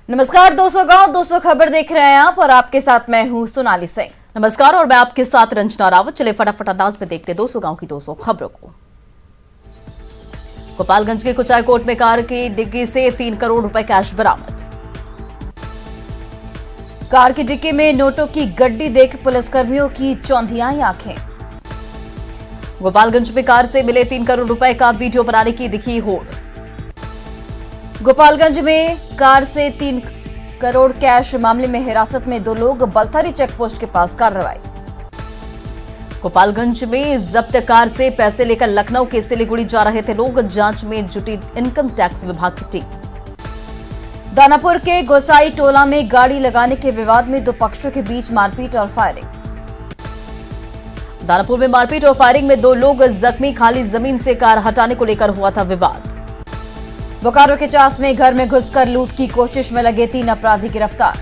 नमस्कार दोस्तों, गांव 200 खबर देख रहे हैं आप और आपके साथ मैं हूं सोनाली सिंह। नमस्कार और मैं आपके साथ रंजना रावत। चले फटाफट अंदाज में देखते 200 गांव की 200 खबरों को। गोपालगंज के कुचायकोट में कार की डिग्गी से 3 करोड़ रुपए कैश बरामद। कार की डिग्गी में नोटों की गड्डी देख पुलिसकर्मियों की चौंधियाई आंखें। गोपालगंज में कार से मिले 3 करोड़ रुपए का वीडियो बनाने की दिखी होड़। गोपालगंज में कार से 3 करोड़ कैश मामले में हिरासत में 2 लोग, बलथरी चेकपोस्ट के पास कार्रवाई। गोपालगंज में जब्त कार से पैसे लेकर लखनऊ के सिलीगुड़ी जा रहे थे लोग, जांच में जुटी इनकम टैक्स विभाग की टीम। दानापुर के गोसाई टोला में गाड़ी लगाने के विवाद में 2 पक्षों के बीच मारपीट और फायरिंग। दानापुर में मारपीट और फायरिंग में 2 लोग जख्मी, खाली जमीन से कार हटाने को लेकर हुआ था विवाद। बोकारो के चास में घर में घुसकर लूट की कोशिश में लगे 3 अपराधी गिरफ्तार।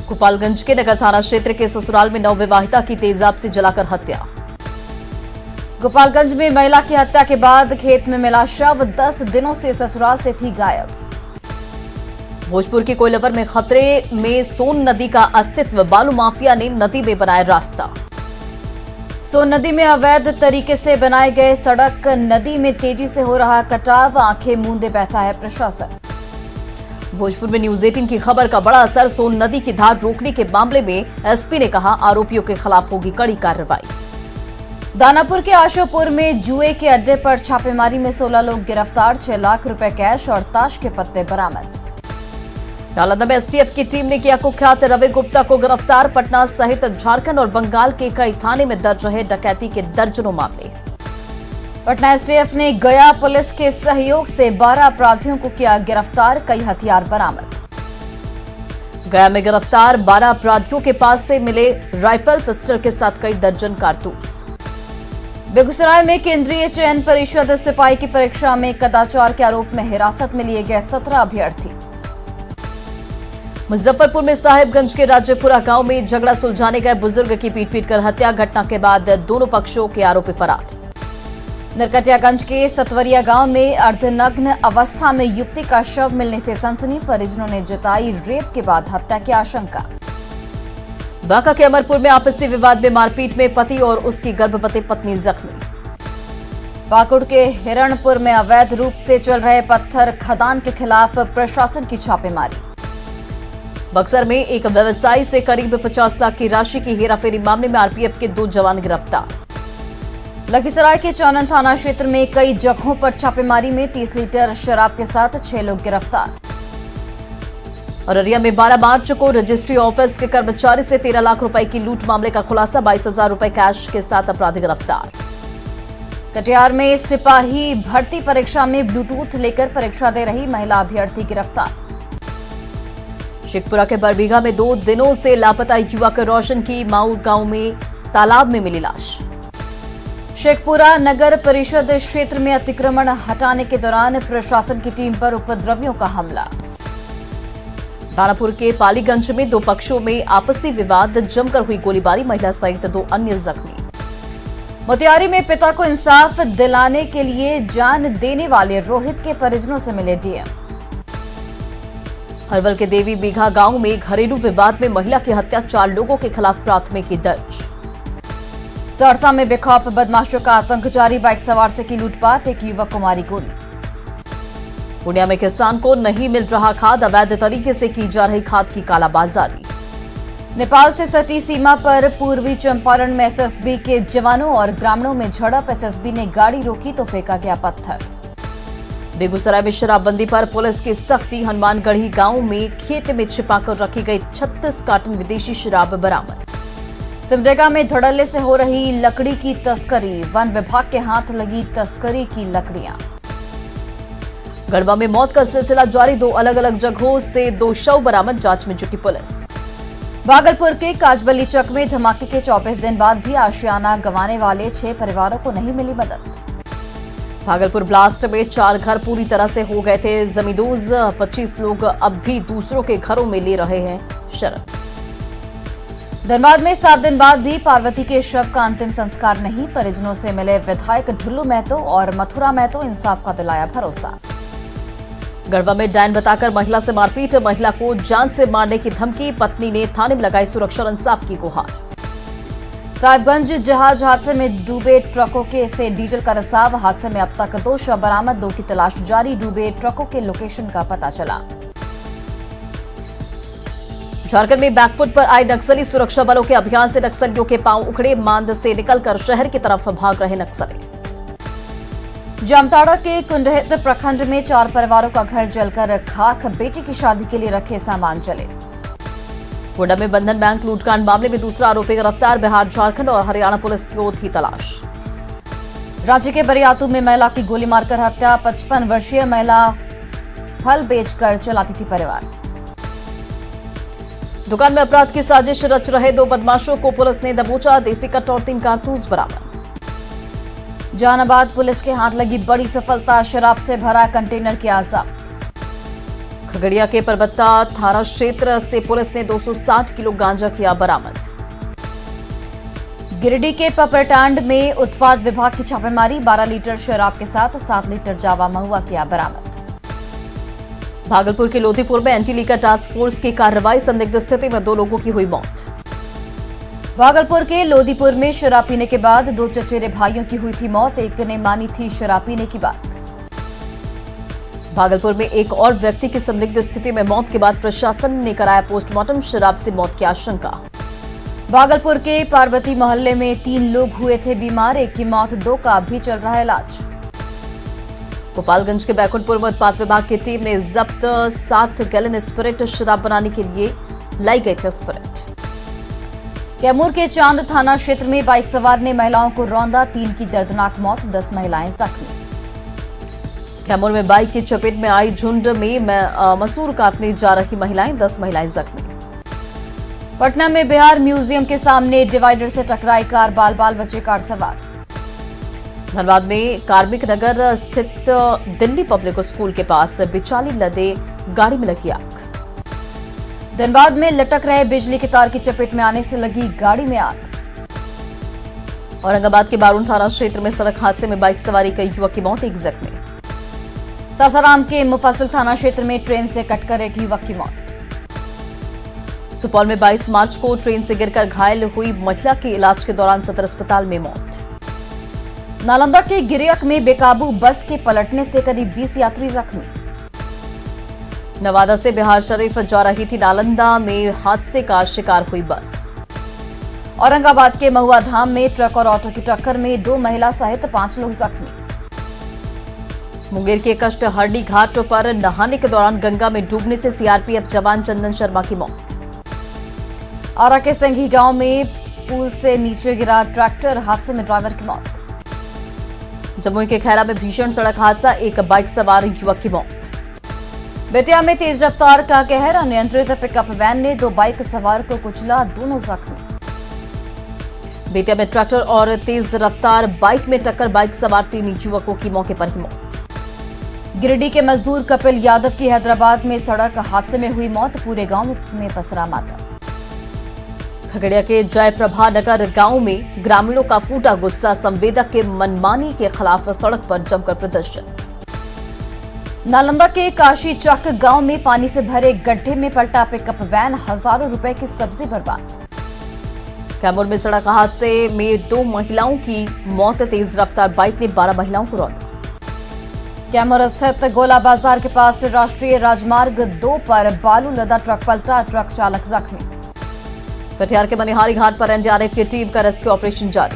गोपालगंज के नगर थाना क्षेत्र के ससुराल में नवविवाहिता की तेजाब से जलाकर हत्या। गोपालगंज में महिला की हत्या के बाद खेत में मिला शव, 10 दिनों से ससुराल से थी गायब। भोजपुर के कोइलवर में खतरे में सोन नदी का अस्तित्व, बालू माफिया ने नदी में बनाया रास्ता। सोन नदी में अवैध तरीके से बनाए गए सड़क, नदी में तेजी से हो रहा कटाव, आंखें मूंदे बैठा है प्रशासन। भोजपुर में न्यूज 18 की खबर का बड़ा असर, सोन नदी की धार रोकने के मामले में एसपी ने कहा आरोपियों के खिलाफ होगी कड़ी कार्रवाई। दानापुर के आशोपुर में जुए के अड्डे पर छापेमारी में 16 लोग गिरफ्तार, 6 लाख रुपए कैश और ताश के पत्ते बरामद। नालंदा में एसटीएफ की टीम ने किया कुख्यात रवि गुप्ता को गिरफ्तार, पटना सहित झारखंड और बंगाल के कई थाने में दर्ज है डकैती के दर्जनों मामले। पटना एसटीएफ ने गया पुलिस के सहयोग से 12 अपराधियों को किया गिरफ्तार, कई हथियार बरामद। गया में गिरफ्तार 12 अपराधियों के पास से मिले राइफल, पिस्टल के साथ कई दर्जन कारतूस। बेगूसराय में केंद्रीय चयन परिषद सिपाही की परीक्षा में कदाचार के आरोप में हिरासत में लिए गए 17 अभ्यर्थी। मुजफ्फरपुर में साहिबगंज के राज्यपुरा गांव में झगड़ा सुलझाने गए बुजुर्ग की पीट कर हत्या, घटना के बाद दोनों पक्षों के आरोपी फरार। नरकटियागंज के सतवरिया गांव में अर्धनग्न अवस्था में युवती का शव मिलने से सनसनी, परिजनों ने जताई रेप के बाद हत्या की आशंका। बांका के अमरपुर में आपसी विवाद में मारपीट में पति और उसकी गर्भवती पत्नी जख्मी। पाकुड़ के हिरणपुर में अवैध रूप से चल रहे पत्थर खदान के खिलाफ प्रशासन की छापेमारी। बक्सर में एक व्यवसायी से करीब 50 लाख की राशि की हेराफेरी मामले में आरपीएफ के 2 जवान गिरफ्तार। लखीसराय के चौनन थाना क्षेत्र में कई जगहों पर छापेमारी में 30 लीटर शराब के साथ 6 लोग गिरफ्तार। अररिया में 12 मार्च को रजिस्ट्री ऑफिस के कर्मचारी से 13 लाख रुपए की लूट मामले का खुलासा, 22,000 रुपए कैश के साथ अपराधी गिरफ्तार। कटिहार में सिपाही भर्ती परीक्षा में ब्लूटूथ लेकर परीक्षा दे रही महिला अभ्यर्थी गिरफ्तार। शेखपुरा के बरबीघा में 2 दिनों से लापता युवक रोशन की माऊ गांव में तालाब में मिली लाश। शेखपुरा नगर परिषद क्षेत्र में अतिक्रमण हटाने के दौरान प्रशासन की टीम पर उपद्रवियों का हमला। दानापुर के पालीगंज में 2 पक्षों में आपसी विवाद, जमकर हुई गोलीबारी, महिला सहित 2 अन्य जख्मी। मोतिहारी में पिता को इंसाफ दिलाने के लिए जान देने वाले रोहित के परिजनों से मिले डीएम। हरवल के देवी बीघा गांव में घरेलू विवाद में महिला की हत्या, 4 लोगों के खिलाफ प्राथमिकी दर्ज। सहरसा में बेखौफ बदमाशों का आतंक जारी, बाइक सवार से की लूटपाट, एक युवक को मारी गोली। पूर्णिया में किसान को नहीं मिल रहा खाद, अवैध तरीके से की जा रही खाद की कालाबाजारी। नेपाल से सटी सीमा पर पूर्वी चंपारण में एसएसबी के जवानों और ग्रामीणों में झड़प, एसएसबी ने गाड़ी रोकी तो फेंका गया पत्थर। बेगूसराय में शराबबंदी पर पुलिस की सख्ती, हनुमानगढ़ी गांव में खेत में छिपाकर रखी गई 36 कार्टन विदेशी शराब बरामद। सिमडेगा में धड़ल्ले से हो रही लकड़ी की तस्करी, वन विभाग के हाथ लगी तस्करी की लकड़ियां। गढ़वा में मौत का सिलसिला जारी, 2 अलग अलग जगहों से 2 शव बरामद, जांच में जुटी पुलिस। भागलपुर के काजबली चक में धमाके के 24 दिन बाद भी आशियाना गंवाने वाले 6 परिवारों को नहीं मिली मदद। भागलपुर ब्लास्ट में 4 घर पूरी तरह से हो गए थे जमींदोज, 25 लोग अब भी दूसरों के घरों में ले रहे हैं शरण। धनबाद में 7 दिन बाद भी पार्वती के शव का अंतिम संस्कार नहीं, परिजनों से मिले विधायक ढुल्लू महतो और मथुरा महतो, इंसाफ का दिलाया भरोसा। गढ़वा में डायन बताकर महिला से मारपीट, महिला को जान से मारने की धमकी, पत्नी ने थाने में लगाई सुरक्षा और इंसाफ की गुहार। साहिबगंज जहाज हादसे में डूबे ट्रकों के से डीजल का रिसाव, हादसे में अब तक 2 शव बरामद, 2 की तलाश जारी, डूबे ट्रकों के लोकेशन का पता चला। झारखंड में बैकफुट पर आए नक्सली, सुरक्षा बलों के अभियान से नक्सलियों के पांव उखड़े, मांद से निकलकर शहर की तरफ भाग रहे नक्सली। जामताड़ा के कुंडहित प्रखंड में 4 परिवारों का घर जलकर खाक, बेटी की शादी के लिए रखे सामान जले। गोड्डा में बंधन बैंक लूटकांड मामले में दूसरा आरोपी गिरफ्तार, बिहार, झारखंड और हरियाणा पुलिस को थी तलाश। राज्य के बरियातू में महिला की गोली मारकर हत्या, 55 वर्षीय महिला फल बेचकर चलाती थी परिवार। दुकान में अपराध की साजिश रच रहे 2 बदमाशों को पुलिस ने दबोचा, देसी कट्ट और 3 कारतूस बरामद। जहानाबाद पुलिस के हाथ लगी बड़ी सफलता, शराब से भरा कंटेनर किया जब्त। खगड़िया के परबत्ता थाना क्षेत्र से पुलिस ने 260 किलो गांजा किया बरामद। गिरिडीह के पपरटांड में उत्पाद विभाग की छापेमारी, 12 लीटर शराब के साथ 7 लीटर जावा महुआ किया बरामद। भागलपुर के लोधीपुर में एंटी लीकर टास्क फोर्स की कार्रवाई, संदिग्ध स्थिति में 2 लोगों की हुई मौत। भागलपुर के लोधीपुर में शराब पीने के बाद 2 चचेरे भाइयों की हुई थी मौत, एक ने मानी थी शराब पीने की बात। भागलपुर में एक और व्यक्ति की संदिग्ध स्थिति में मौत के बाद प्रशासन ने कराया पोस्टमार्टम, शराब से मौत की आशंका। भागलपुर के पार्वती मोहल्ले में 3 लोग हुए थे बीमार, एक की मौत, 2 का भी चल रहा है इलाज। गोपालगंज के बैकुंठपुर में उत्पाद विभाग की टीम ने जब्त 60 गैलन स्पिरिट, शराब बनाने के लिए लाई गई थी स्पिरिट। कैमूर के चांद थाना क्षेत्र में बाइक सवार ने महिलाओं को रौंदा, 3 की दर्दनाक मौत, 10 महिलाएं जख्मी। कैमूर में बाइक की चपेट में आई झुंड में मसूर काटने जा रही महिलाएं, 10 महिलाएं जख्मी। पटना में बिहार म्यूजियम के सामने डिवाइडर से टकराई कार, बाल बाल बचे कार सवार। धनबाद में कार्मिक नगर स्थित दिल्ली पब्लिक स्कूल के पास बिचाली लदे गाड़ी में लगी आग। धनबाद में लटक रहे बिजली के तार की चपेट में आने से लगी गाड़ी में आग। औरंगाबाद के बारून थाना क्षेत्र में सड़क हादसे में बाइक सवारी कई युवक की मौत, 1 जख्मी। सासाराम के मुफस्सिल थाना क्षेत्र में ट्रेन से कटकर एक युवक की मौत। सुपौल में 22 मार्च को ट्रेन से गिरकर घायल हुई महिला की इलाज के दौरान सदर अस्पताल में मौत। नालंदा के गिरियक में बेकाबू बस के पलटने से करीब 20 यात्री जख्मी। नवादा से बिहार शरीफ जा रही थी नालंदा में हादसे का शिकार हुई बस। औरंगाबाद के महुआ धाम में ट्रक और ऑटो की टक्कर में 2 महिला सहित 5 लोग जख्मी। मुंगेर के कष्टहरणी घाट पर नहाने के दौरान गंगा में डूबने से सीआरपीएफ जवान चंदन शर्मा की मौत। आरा के संघी गांव में पुल से नीचे गिरा ट्रैक्टर, हादसे में ड्राइवर की मौत। जमुई के खैरा में भीषण सड़क हादसा, एक बाइक सवार युवक की मौत। बेतिया में तेज रफ्तार का कहर, अनियंत्रित पिकअप वैन ने 2 बाइक सवार को कुचला, दोनों जख्मी। बेतिया में ट्रैक्टर और तेज रफ्तार बाइक में टक्कर, बाइक सवार 3 युवकों की मौके पर ही मौत। गिरिडीह के मजदूर कपिल यादव की हैदराबाद में सड़क हादसे में हुई मौत, पूरे गांव में पसरा मातम। खगड़िया के जयप्रभा नगर गांव में ग्रामीणों का फूटा गुस्सा, संवेदक के मनमानी के खिलाफ सड़क पर जमकर प्रदर्शन। नालंदा के काशी चक गांव में पानी से भरे गड्ढे में पलटा पिकअप वैन, हजारों रुपए की सब्जी बर्बाद। कैमूर में सड़क हादसे में 2 महिलाओं की मौत, तेज रफ्तार बाइक ने 12 महिलाओं को रौंदा। कैमूर स्थित गोला बाजार के पास राष्ट्रीय राजमार्ग 2 पर बालू लदा ट्रक पलटा, ट्रक चालक जख्मी। कटिहार के मनिहारी घाट पर एनडीआरएफ की टीम का रेस्क्यू ऑपरेशन जारी।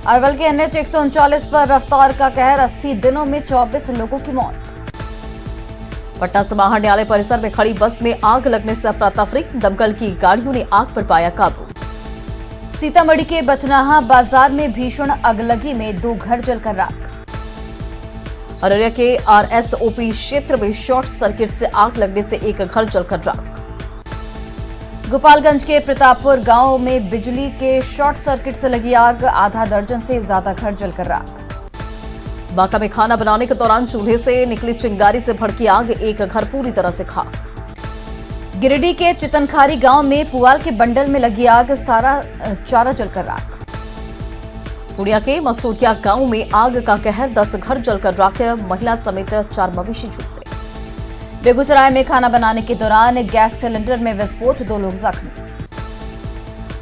अरवल के एनएच 139 पर रफ्तार का कहर, 80 दिनों में 24 लोगों की मौत। पटना समाहर न्यायालय परिसर में खड़ी बस में आग लगने से अफरा तफरी, दमकल की गाड़ियों ने आग पर पाया काबू। सीतामढ़ी के बथनाहा बाजार में भीषण अगलगी में 2 घर जलकर राख। अररिया के आरएसओपी क्षेत्र में शॉर्ट सर्किट से आग लगने से एक घर जलकर राख। गोपालगंज के प्रतापपुर गांव में बिजली के शॉर्ट सर्किट से लगी आग, आधा दर्जन से ज्यादा घर जलकर राख। बांका में खाना बनाने के दौरान चूल्हे से निकली चिंगारी से भड़की आग, एक घर पूरी तरह से खाक। गिरिडीह के चितनखारी गांव में पुआल के बंडल में लगी आग, सारा चारा जलकर राख। पूर्णिया के मसूदिया गांव में आग का कहर, 10 घर जलकर राख, महिला समेत 4 मवेशी झुलसे। बेगूसराय में खाना बनाने के दौरान गैस सिलेंडर में विस्फोट, 2 लोग जख्मी।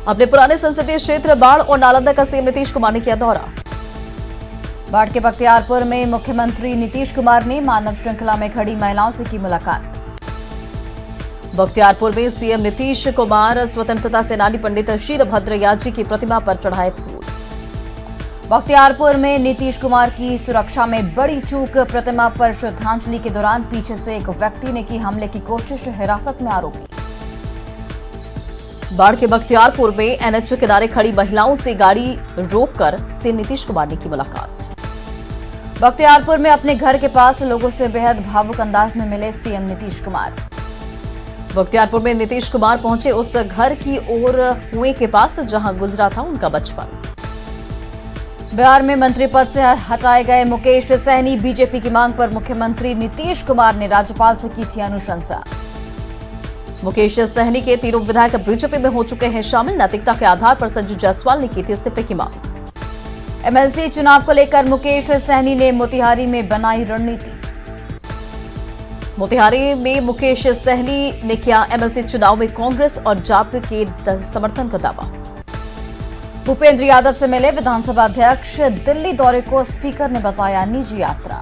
अपने पुराने संसदीय क्षेत्र बाढ़ और नालंदा का सीएम नीतीश कुमार ने किया दौरा। बाढ़ के बख्तियारपुर में मुख्यमंत्री नीतीश कुमार ने मानव श्रृंखला में खड़ी महिलाओं से की मुलाकात। बख्तियारपुर में सीएम नीतीश कुमार स्वतंत्रता सेनानी पंडित शीलभद्र याची की प्रतिमा पर चढ़ाए फूल। बख्तियारपुर में नीतीश कुमार की सुरक्षा में बड़ी चूक, प्रतिमा पर श्रद्धांजलि के दौरान पीछे से एक व्यक्ति ने की हमले की कोशिश, हिरासत में आरोपी। बाढ़ के बख्तियारपुर में एनएच किनारे खड़ी महिलाओं से गाड़ी रोककर सीएम नीतीश कुमार ने की मुलाकात। बख्तियारपुर में अपने घर के पास लोगों से बेहद भावुक अंदाज में मिले सीएम नीतीश कुमार। बख्तियारपुर में नीतीश कुमार पहुंचे उस घर की ओर कुएं के पास जहां गुजरा था उनका बचपन। बिहार में मंत्री पद से हटाए गए मुकेश सहनी, बीजेपी की मांग पर मुख्यमंत्री नीतीश कुमार ने राज्यपाल से की थी अनुशंसा। मुकेश सहनी के तीनों विधायक बीजेपी में हो चुके हैं शामिल, नैतिकता के आधार पर संजू जायसवाल ने की थी इस्तीफे की मांग। एमएलसी चुनाव को लेकर मुकेश सहनी ने मोतिहारी में बनाई रणनीति। मोतिहारी में मुकेश सहनी ने किया एमएलसी चुनाव में कांग्रेस और जाप के समर्थन का दावा। भूपेंद्र यादव से मिले विधानसभा अध्यक्ष, दिल्ली दौरे को स्पीकर ने बताया निजी यात्रा।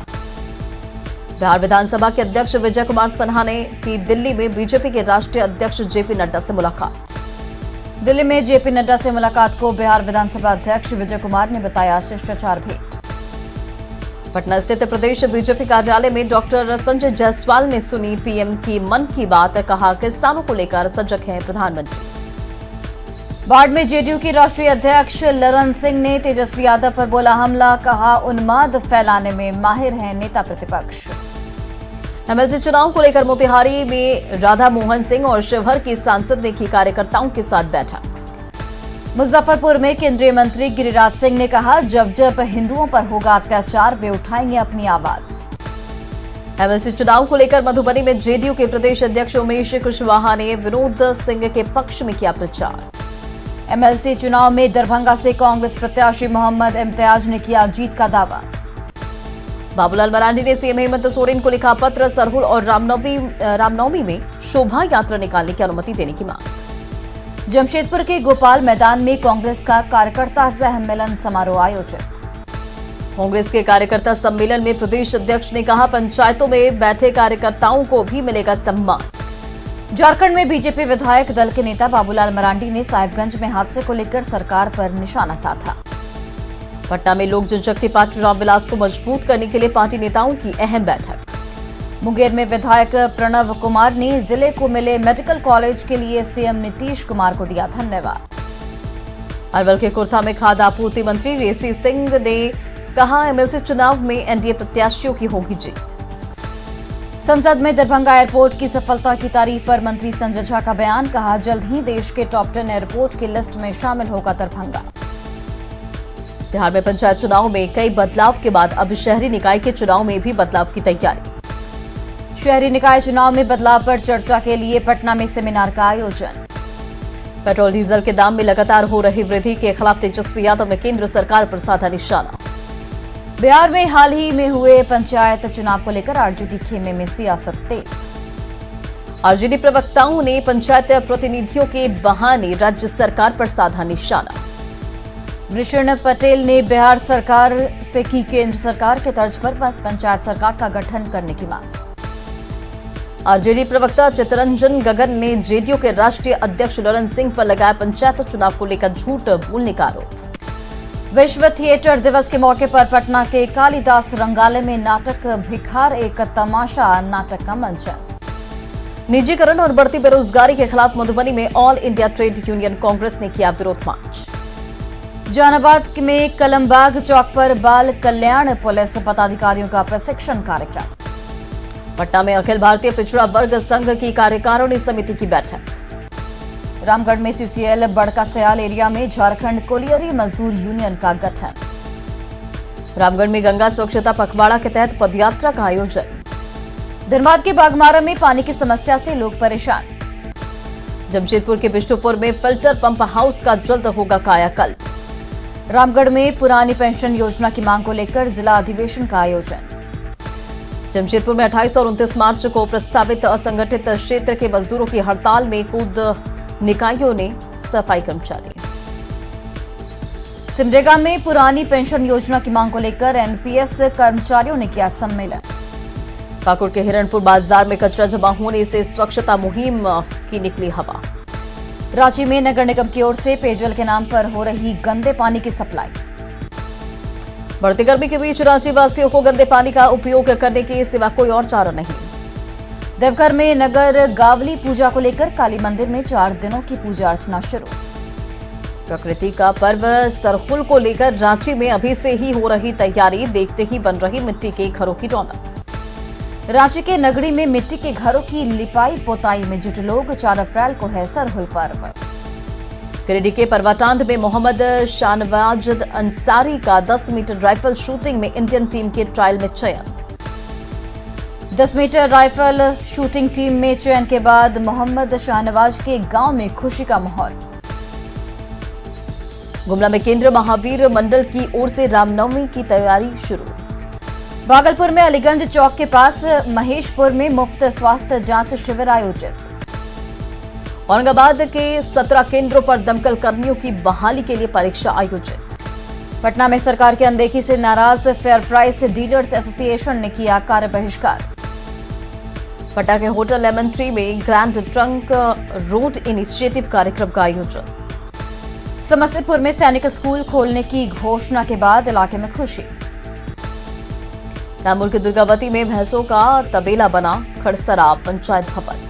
बिहार विधानसभा के अध्यक्ष विजय कुमार सिन्हा ने की दिल्ली में बीजेपी के राष्ट्रीय अध्यक्ष जेपी नड्डा से मुलाकात। दिल्ली में जेपी नड्डा से मुलाकात को बिहार विधानसभा अध्यक्ष विजय कुमार ने बताया शिष्टाचार भेंट। पटना स्थित प्रदेश बीजेपी कार्यालय में डॉक्टर संजय जायसवाल ने सुनी पीएम की मन की बात, कहा किसानों को लेकर सजग हैं प्रधानमंत्री। बाढ़ में जेडीयू की राष्ट्रीय अध्यक्ष ललन सिंह ने तेजस्वी यादव पर बोला हमला, कहा उन्माद फैलाने में माहिर हैं नेता प्रतिपक्ष। एमएलसी चुनाव को लेकर मोतिहारी में राधा मोहन सिंह और शिवहर की सांसद ने की कार्यकर्ताओं के साथ बैठक। मुजफ्फरपुर में केंद्रीय मंत्री गिरिराज सिंह ने कहा जब जब हिंदुओं पर होगा अत्याचार वे उठाएंगे अपनी आवाज। एमएलसी चुनाव को लेकर मधुबनी में जेडीयू के प्रदेश अध्यक्ष उमेश कुशवाहा ने विनोद सिंह के पक्ष में किया प्रचार। एमएलसी चुनाव में दरभंगा से कांग्रेस प्रत्याशी मोहम्मद इम्तियाज ने किया जीत का दावा। बाबूलाल मरांडी ने सीएम हेमंत सोरेन को लिखा पत्र, सरहुल और रामनवमी में शोभा यात्रा निकालने की अनुमति देने की मांग। जमशेदपुर के गोपाल मैदान में कांग्रेस का कार्यकर्ता सम्मेलन समारोह आयोजित। कांग्रेस के कार्यकर्ता सम्मेलन में प्रदेश अध्यक्ष ने कहा पंचायतों में बैठे कार्यकर्ताओं को भी मिलेगा सम्मान। झारखंड में बीजेपी विधायक दल के नेता बाबूलाल मरांडी ने साहिबगंज में हादसे को लेकर सरकार पर निशाना साधा। पटना में लोक जनशक्ति पार्टी रामविलास को मजबूत करने के लिए पार्टी नेताओं की अहम बैठक। मुंगेर में विधायक प्रणव कुमार ने जिले को मिले मेडिकल कॉलेज के लिए सीएम नीतीश कुमार को दिया धन्यवाद। अरवल के कुर्था में खाद्य आपूर्ति मंत्री रेसी सिंह ने कहा एमएलसी चुनाव में एनडीए प्रत्याशियों की होगी जीत। संसद में दरभंगा एयरपोर्ट की सफलता की तारीफ पर मंत्री संजय झा का बयान, कहा जल्द ही देश के टॉप 10 एयरपोर्ट की लिस्ट में शामिल होगा दरभंगा। बिहार में पंचायत चुनाव में कई बदलाव के बाद अब शहरी निकाय के चुनाव में भी बदलाव की तैयारी। शहरी निकाय चुनाव में बदलाव पर चर्चा के लिए पटना में सेमिनार का आयोजन। पेट्रोल डीजल के दाम में लगातार हो रही वृद्धि के खिलाफ तेजस्वी यादव ने केंद्र सरकार पर साधा निशाना। बिहार में हाल ही में हुए पंचायत चुनाव को लेकर आरजेडी खेमे में सियासत तेज। आरजेडी प्रवक्ताओं ने पंचायत प्रतिनिधियों के बहाने राज्य सरकार पर साधा निशाना। वृषण पटेल ने बिहार सरकार से की केंद्र सरकार के तर्ज पर पंचायत सरकार का गठन करने की मांग। आरजेडी प्रवक्ता चित्तरंजन गगन ने जेडीयू के राष्ट्रीय अध्यक्ष ललन सिंह पर लगाया पंचायत चुनाव को लेकर झूठ बोलने का आरोप। विश्व थिएटर दिवस के मौके पर पटना के कालिदास रंगालय में नाटक भिखार एक तमाशा नाटक का मंचन। निजीकरण और बढ़ती बेरोजगारी के खिलाफ मधुबनी में all India trade union Congress ने किया विरोध मार्च। जहानाबाद में कलमबाग चौक पर बाल कल्याण पुलिस पदाधिकारियों का प्रशिक्षण कार्यक्रम। पटना में अखिल भारतीय पिछड़ा वर्ग संघ की कार्यकारिणी समिति की बैठक। रामगढ़ में सीसीएल बड़का सयाल एरिया में झारखंड कोलियरी मजदूर यूनियन का गठन। रामगढ़ में गंगा स्वच्छता पखवाड़ा के तहत पदयात्रा का आयोजन। धनबाद के बागमारा में पानी की समस्या से लोग परेशान। जमशेदपुर के बिष्टुपुर में फिल्टर पंप हाउस का जल्द होगा कायाकल्प। रामगढ़ में पुरानी पेंशन योजना की मांग को लेकर जिला अधिवेशन का आयोजन। जमशेदपुर में 28 और 29 मार्च को प्रस्तावित असंगठित क्षेत्र के मजदूरों की हड़ताल में कूद निकायों ने सफाई कर्मचारी। सिमडेगा में पुरानी पेंशन योजना की मांग को लेकर एनपीएस कर्मचारियों ने किया सम्मेलन। पाकुड़ के हिरणपुर बाजार में कचरा जमा होने से स्वच्छता मुहिम की निकली हवा। रांची में नगर निगम की ओर से पेयजल के नाम पर हो रही गंदे पानी की सप्लाई। बढ़ती गर्मी के बीच रांची वासियों को गंदे पानी का उपयोग करने के सिवा कोई और चारा नहीं। देवघर में नगर गावली पूजा को लेकर काली मंदिर में 4 दिनों की पूजा अर्चना शुरू। प्रकृति का पर्व सरहुल को लेकर रांची में अभी से ही हो रही तैयारी, देखते ही बन रही मिट्टी के घरों की रौनक। रांची के नगरी में मिट्टी के घरों की लिपाई पोताई में जुटे लोग। 4 अप्रैल को है सरहुल पर्व। गिरिडीह के परवाटांड में मोहम्मद शाहनवाज अंसारी का 10 मीटर राइफल शूटिंग में इंडियन टीम के ट्रायल में चयन। 10 मीटर राइफल शूटिंग टीम में चयन के बाद मोहम्मद शाहनवाज के गांव में खुशी का माहौल। गुमला में केंद्रीय महावीर मंडल की ओर से रामनवमी की तैयारी शुरू। भागलपुर में अलीगंज चौक के पास महेशपुर में मुफ्त स्वास्थ्य जांच शिविर आयोजित। औरंगाबाद के 17 केंद्रों पर दमकल कर्मियों की बहाली के लिए परीक्षा आयोजित। पटना में सरकार की अनदेखी से नाराज फेयर प्राइस डीलर्स एसोसिएशन ने किया कार्य बहिष्कार। पटना के होटल लेमन ट्री में ग्रैंड ट्रंक रोड इनिशिएटिव कार्यक्रम का आयोजन। समस्तीपुर में सैनिक स्कूल खोलने की घोषणा के बाद इलाके में खुशी। तैमूर के दुर्गावती में भैंसों का तबेला बना खड़सरा पंचायत भवन।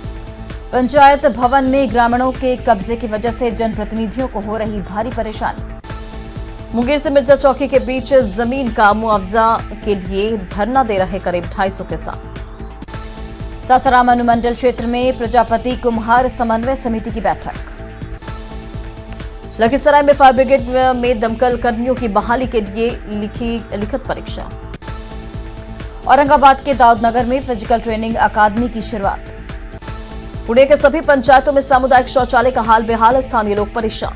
पंचायत भवन में ग्रामीणों के कब्जे की वजह से जनप्रतिनिधियों को हो रही भारी परेशानी। मुंगेर से मिर्जा चौकी के बीच जमीन का मुआवजा के लिए धरना दे रहे करीब 250 किसान। सासाराम अनुमंडल क्षेत्र में प्रजापति कुम्हार समन्वय समिति की बैठक। लखीसराय में फायर ब्रिगेड में दमकल कर्मियों की बहाली के लिए लिखित परीक्षा। औरंगाबाद के दाऊदनगर में फिजिकल ट्रेनिंग अकादमी की शुरुआत। पुणे के सभी पंचायतों में सामुदायिक शौचालय का हाल बेहाल, स्थानीय लोग परेशान।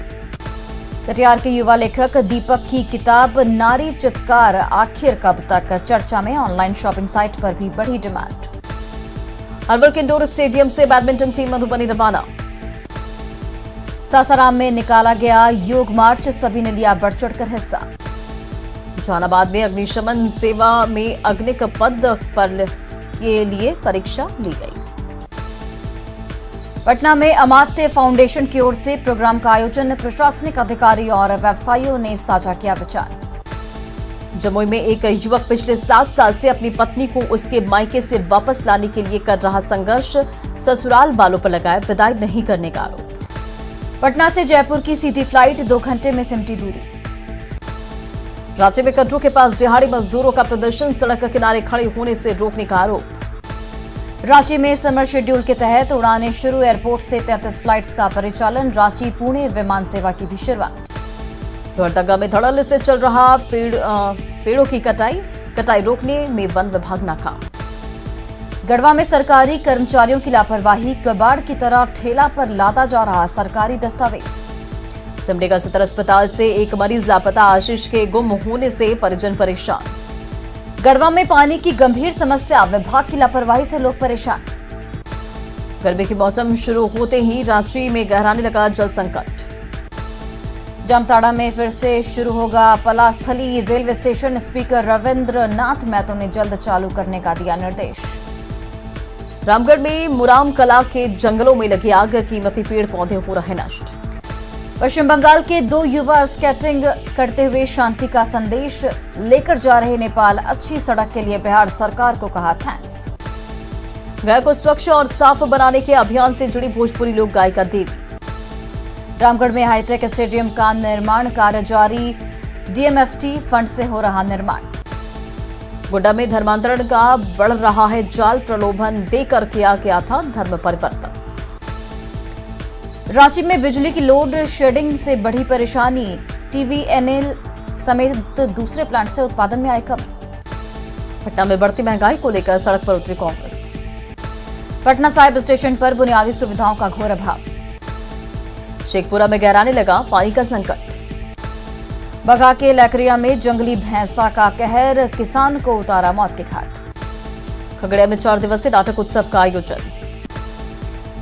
कटिहार के युवा लेखक दीपक की किताब नारी चित्कार आखिर कब तक चर्चा में। ऑनलाइन शॉपिंग साइट पर भी बढ़ी डिमांड। अलवर के इंडोर स्टेडियम से बैडमिंटन टीम मधुबनी रवाना। सासाराम में निकाला गया योग मार्च, सभी ने लिया बढ़ चढ़कर हिस्सा। जहानाबाद में अग्निशमन सेवा में अग्निक पद पर के लिए परीक्षा ली गई। पटना में अमात्य फाउंडेशन की ओर से प्रोग्राम का आयोजन। प्रशासनिक अधिकारी और व्यवसायियों ने साझा किया विचार। जमुई में एक युवक पिछले 7 साल से अपनी पत्नी को उसके मायके से वापस लाने के लिए कर रहा संघर्ष, ससुराल वालों पर लगाया विदाई नहीं करने का आरोप। पटना से जयपुर की सीधी फ्लाइट 2 घंटे में सिमटी दूरी। रांची में कटरू के पास दिहाड़ी मजदूरों का प्रदर्शन, सड़क किनारे खड़े होने से रोकने का आरोप। रांची में समर शेड्यूल के तहत उड़ानें शुरू। एयरपोर्ट से 33 फ्लाइट्स का परिचालन। रांची पुणे विमान सेवा की भी शुरुआत। लोहरदगा में धड़ल्ले से चल रहा पेड़ों की कटाई रोकने में वन विभाग नाकाम। गढ़वा में सरकारी कर्मचारियों की लापरवाही, कबाड़ की तरह ठेला पर लादा जा रहा सरकारी दस्तावेज। सिमडेगा सदर अस्पताल से एक मरीज लापता, आशीष के गुम होने से परिजन परेशान। गढ़वा में पानी की गंभीर समस्या, विभाग की लापरवाही से लोग परेशान। गर्मी के मौसम शुरू होते ही रांची में गहराने लगा जल संकट। जामताड़ा में फिर से शुरू होगा पलास्थली रेलवे स्टेशन। स्पीकर रविंद्र नाथ महतो ने जल्द चालू करने का दिया निर्देश। रामगढ़ में मुराम कला के जंगलों में लगी आग, कीमती पेड़ पौधे हो रहे नष्ट। पश्चिम बंगाल के 2 युवा स्केटिंग करते हुए शांति का संदेश लेकर जा रहे नेपाल। अच्छी सड़क के लिए बिहार सरकार को कहा थैंक्स। गया को स्वच्छ और साफ बनाने के अभियान से जुड़ी भोजपुरी लोक गायिका देवी। रामगढ़ में हाईटेक स्टेडियम का निर्माण कार्य जारी। डीएमएफटी फंड से हो रहा निर्माण। गोड्डा में धर्मांतरण का बढ़ रहा है जाल, प्रलोभन देकर किया गया था धर्म परिवर्तन। रांची में बिजली की लोड शेडिंग से बढ़ी परेशानी। टीवीएनएल समेत दूसरे प्लांट से उत्पादन में आई कमी। पटना में बढ़ती महंगाई को लेकर सड़क पर उतरी कांग्रेस। पटना साहिब स्टेशन पर बुनियादी सुविधाओं का घोर अभाव। शेखपुरा में गहराने लगा पानी का संकट। बघा के लकरिया में जंगली भैंसा का कहर, किसान को उतारा मौत के घाट। खगड़िया में 4 दिवसीय नाटक उत्सव का आयोजन।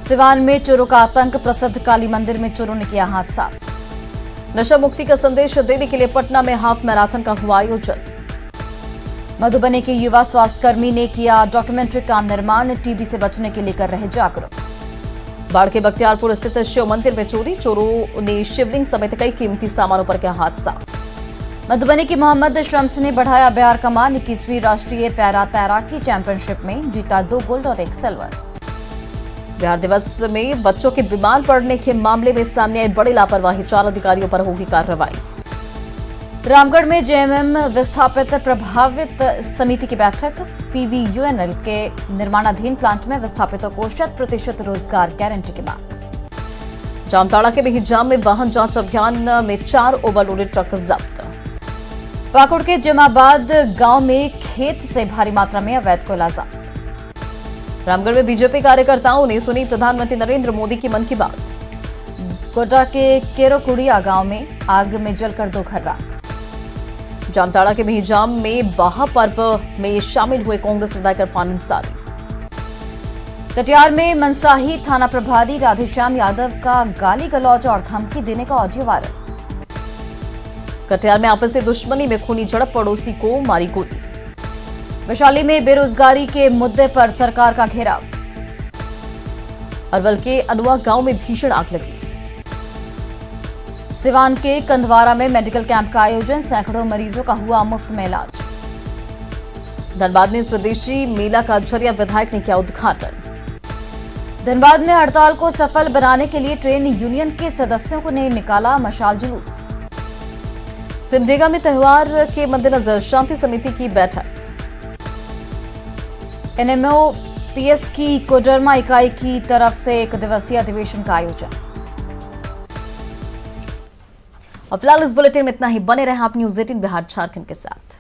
सिवान में चोरों का आतंक, प्रसिद्ध काली मंदिर में चोरों ने किया हाथ साफ। नशा मुक्ति का संदेश देने के लिए पटना में हाफ मैराथन का हुआ आयोजन। मधुबनी के युवा स्वास्थ्यकर्मी ने किया डॉक्यूमेंट्री का निर्माण, टीबी से बचने के लिए कर रहे जागरूक। बाढ़ के बख्तियारपुर स्थित शिव मंदिर में चोरी, चोरों ने शिवलिंग समेत कई कीमती सामानों पर किया हाथ साफ। मधुबनी के मोहम्मद शम्स ने बढ़ाया बिहार का मान, 21वीं राष्ट्रीय पैरा तैराकी चैंपियनशिप में जीता 2 गोल्ड और 1 सिल्वर। बिहार दिवस में बच्चों के बीमार पड़ने के मामले में सामने आई बड़ी लापरवाही, 4 अधिकारियों पर होगी कार्रवाई। रामगढ़ में जेएमएम विस्थापित प्रभावित समिति की बैठक, पीवीयूएनएल के निर्माणाधीन प्लांट में विस्थापितों को 100% रोजगार गारंटी की मांग। जामताड़ा के बिहिजाम में वाहन जांच अभियान में 4 ओवरलोडेड ट्रक जब्त। पाकुड़ के जमाबाद गांव में खेत से भारी मात्रा में अवैध कोयला जब्त। रामगढ़ में बीजेपी कार्यकर्ताओं ने सुनी प्रधानमंत्री नरेंद्र मोदी की मन की बात। कोटा के केरोकुड़िया गांव में आग में जलकर 2 घर राख। जामताड़ा के बिहिजाम में बाहा पर्व में शामिल हुए कांग्रेस विधायक इरफान अंसारी। कटिहार में मनसाही थाना प्रभारी राधेश्याम यादव का गाली गलौज और धमकी देने का ऑडियो वायरल। कटिहार में आपसी दुश्मनी में खूनी झड़प, पड़ोसी को मारी गोली। वैशाली में बेरोजगारी के मुद्दे पर सरकार का घेराव। अरवल के अनुआ गांव में भीषण आग लगी। सिवान के कंधवारा में मेडिकल कैंप का आयोजन, सैकड़ों मरीजों का हुआ मुफ्त में इलाज। धनबाद में स्वदेशी मेला का झरिया विधायक ने किया उद्घाटन। धनबाद में हड़ताल को सफल बनाने के लिए ट्रेन यूनियन के सदस्यों ने निकाला मशाल जुलूस। सिमडेगा में त्योहार के मद्देनजर शांति समिति की बैठक। एनएमओ पीएस की कोडरमा इकाई की तरफ से 1 दिवसीय अधिवेशन का आयोजन। और फिलहाल इस बुलेटिन में इतना ही। बने रहे आप न्यूज़ 18 बिहार झारखंड के साथ।